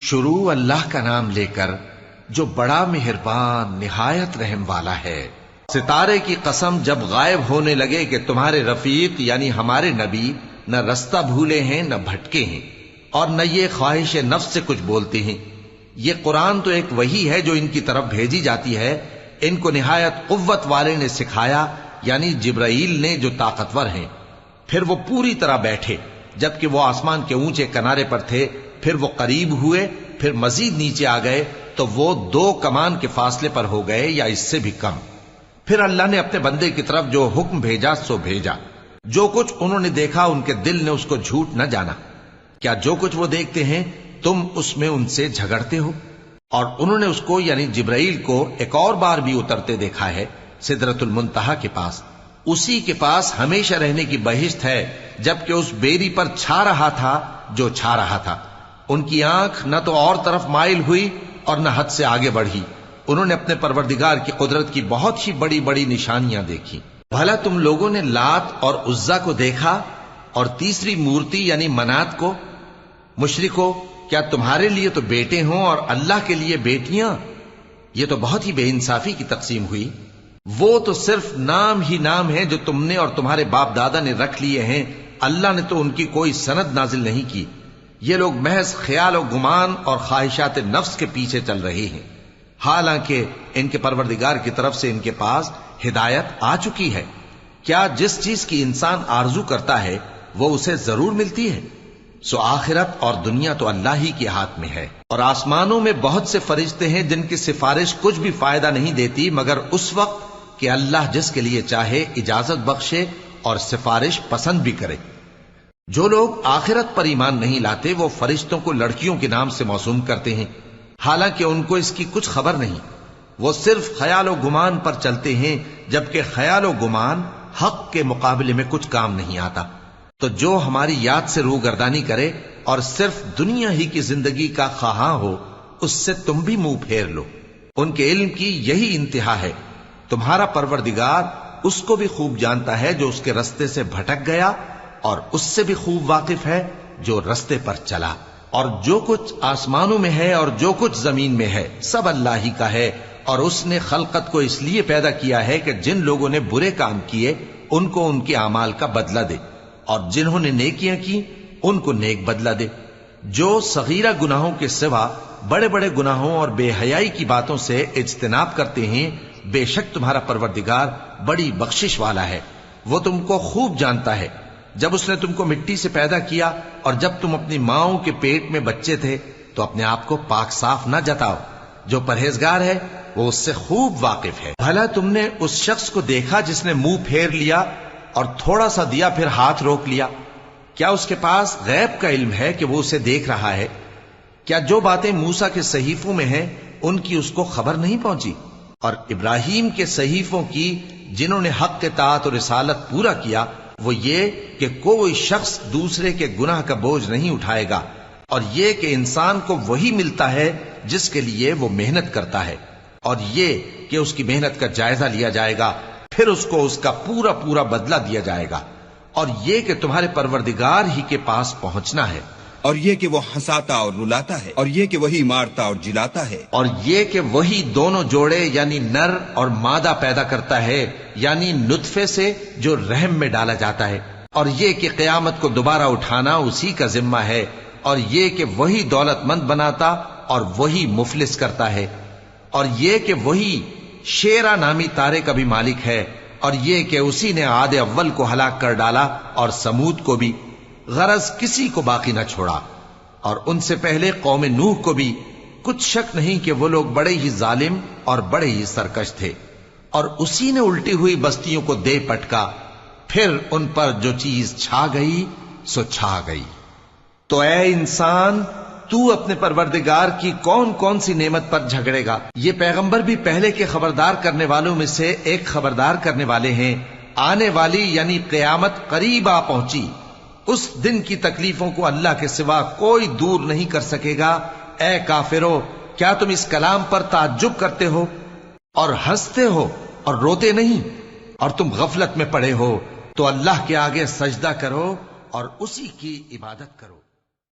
شروع اللہ کا نام لے کر جو بڑا مہربان نہایت رحم والا ہے۔ ستارے کی قسم جب غائب ہونے لگے کہ تمہارے رفیق یعنی ہمارے نبی نہ رستہ بھولے ہیں نہ بھٹکے ہیں اور نہ یہ خواہش نفس سے کچھ بولتے ہیں۔ یہ قرآن تو ایک وحی ہے جو ان کی طرف بھیجی جاتی ہے، ان کو نہایت قوت والے نے سکھایا یعنی جبرائیل نے جو طاقتور ہیں۔ پھر وہ پوری طرح بیٹھے جبکہ وہ آسمان کے اونچے کنارے پر تھے، پھر وہ قریب ہوئے، پھر مزید نیچے آ گئے تو وہ 2 کمان کے فاصلے پر ہو گئے یا اس سے بھی کم۔ پھر اللہ نے اپنے بندے کی طرف جو حکم بھیجا سو بھیجا۔ جو کچھ انہوں نے دیکھا ان کے دل نے اس کو جھوٹ نہ جانا۔ کیا جو کچھ وہ دیکھتے ہیں تم اس میں ان سے جھگڑتے ہو؟ اور انہوں نے اس کو یعنی جبرائیل کو ایک اور بار بھی اترتے دیکھا ہے سدرۃ المنتہا کے پاس۔ اسی کے پاس ہمیشہ رہنے کی بہشت ہے، جبکہ اس بیری پر چھا رہا تھا جو چھا رہا تھا۔ ان کی آنکھ نہ تو اور طرف مائل ہوئی اور نہ حد سے آگے بڑھی۔ انہوں نے اپنے پروردگار کی قدرت کی بہت ہی بڑی بڑی نشانیاں دیکھی۔ بھلا تم لوگوں نے لات اور عزا کو دیکھا اور تیسری مورتی یعنی منات کو؟ مشرکو، کیا تمہارے لیے تو بیٹے ہوں اور اللہ کے لیے بیٹیاں؟ یہ تو بہت ہی بے انصافی کی تقسیم ہوئی۔ وہ تو صرف نام ہی نام ہے جو تم نے اور تمہارے باپ دادا نے رکھ لیے ہیں، اللہ نے تو ان کی کوئی سند نازل نہیں کی۔ یہ لوگ محض خیال و گمان اور خواہشات نفس کے پیچھے چل رہے ہیں، حالانکہ ان کے پروردگار کی طرف سے ان کے پاس ہدایت آ چکی ہے۔ کیا جس چیز کی انسان آرزو کرتا ہے وہ اسے ضرور ملتی ہے؟ سو آخرت اور دنیا تو اللہ ہی کے ہاتھ میں ہے۔ اور آسمانوں میں بہت سے فرشتے ہیں جن کی سفارش کچھ بھی فائدہ نہیں دیتی مگر اس وقت کہ اللہ جس کے لیے چاہے اجازت بخشے اور سفارش پسند بھی کرے۔ جو لوگ آخرت پر ایمان نہیں لاتے وہ فرشتوں کو لڑکیوں کے نام سے موسوم کرتے ہیں، حالانکہ ان کو اس کی کچھ خبر نہیں۔ وہ صرف خیال و گمان پر چلتے ہیں، جبکہ خیال و گمان حق کے مقابلے میں کچھ کام نہیں آتا۔ تو جو ہماری یاد سے روگردانی کرے اور صرف دنیا ہی کی زندگی کا خواہاں ہو، اس سے تم بھی منہ پھیر لو۔ ان کے علم کی یہی انتہا ہے۔ تمہارا پروردگار اس کو بھی خوب جانتا ہے جو اس کے رستے سے بھٹک گیا، اور اس سے بھی خوب واقف ہے جو رستے پر چلا۔ اور جو کچھ آسمانوں میں ہے اور جو کچھ زمین میں ہے سب اللہ ہی کا ہے، اور اس نے خلقت کو اس لیے پیدا کیا ہے کہ جن لوگوں نے برے کام کیے ان کو ان کے اعمال کا بدلہ دے، اور جنہوں نے نیکیاں کی ان کو نیک بدلہ دے۔ جو صغیرہ گناہوں کے سوا بڑے بڑے گناہوں اور بے حیائی کی باتوں سے اجتناب کرتے ہیں، بے شک تمہارا پروردگار بڑی بخشش والا ہے۔ وہ تم کو خوب جانتا ہے۔ جب اس نے تم کو مٹی سے پیدا کیا اور جب تم اپنی ماؤں کے پیٹ میں بچے تھے تو اپنے آپ کو پاک صاف نہ جتاؤ۔ جو پرہیزگار ہے وہ اس سے خوب واقف ہے۔ بھلا تم نے اس شخص کو دیکھا جس نے منہ پھیر لیا اور تھوڑا سا دیا پھر ہاتھ روک لیا؟ کیا اس کے پاس غیب کا علم ہے کہ وہ اسے دیکھ رہا ہے؟ کیا جو باتیں موسیٰ کے صحیفوں میں ہیں ان کی اس کو خبر نہیں پہنچی؟ اور ابراہیم کے صحیفوں کی جنہوں نے حق اطاعت اور رسالت پورا کیا، وہ یہ کہ کوئی شخص دوسرے کے گناہ کا بوجھ نہیں اٹھائے گا، اور یہ کہ انسان کو وہی ملتا ہے جس کے لیے وہ محنت کرتا ہے، اور یہ کہ اس کی محنت کا جائزہ لیا جائے گا، پھر اس کو اس کا پورا پورا بدلہ دیا جائے گا، اور یہ کہ تمہارے پروردگار ہی کے پاس پہنچنا ہے، اور یہ کہ وہ ہنساتا اور رلاتا ہے، اور یہ کہ وہی مارتا اور جلاتا ہے، اور یہ کہ وہی دونوں جوڑے یعنی نر اور مادہ پیدا کرتا ہے یعنی نطفے سے جو رحم میں ڈالا جاتا ہے، اور یہ کہ قیامت کو دوبارہ اٹھانا اسی کا ذمہ ہے، اور یہ کہ وہی دولت مند بناتا اور وہی مفلس کرتا ہے، اور یہ کہ وہی شیرا نامی تارے کا بھی مالک ہے، اور یہ کہ اسی نے عاد اول کو ہلاک کر ڈالا اور سمود کو بھی، غرض کسی کو باقی نہ چھوڑا، اور ان سے پہلے قوم نوح کو بھی۔ کچھ شک نہیں کہ وہ لوگ بڑے ہی ظالم اور بڑے ہی سرکش تھے، اور اسی نے الٹی ہوئی بستیوں کو دے پٹکا، پھر ان پر جو چیز چھا گئی سو چھا گئی۔ تو اے انسان، تو اپنے پروردگار کی کون کون سی نعمت پر جھگڑے گا؟ یہ پیغمبر بھی پہلے کے خبردار کرنے والوں میں سے ایک خبردار کرنے والے ہیں۔ آنے والی یعنی قیامت قریب آ پہنچی، اس دن کی تکلیفوں کو اللہ کے سوا کوئی دور نہیں کر سکے گا۔ اے کافرو، کیا تم اس کلام پر تعجب کرتے ہو اور ہنستے ہو اور روتے نہیں؟ اور تم غفلت میں پڑے ہو تو اللہ کے آگے سجدہ کرو اور اسی کی عبادت کرو۔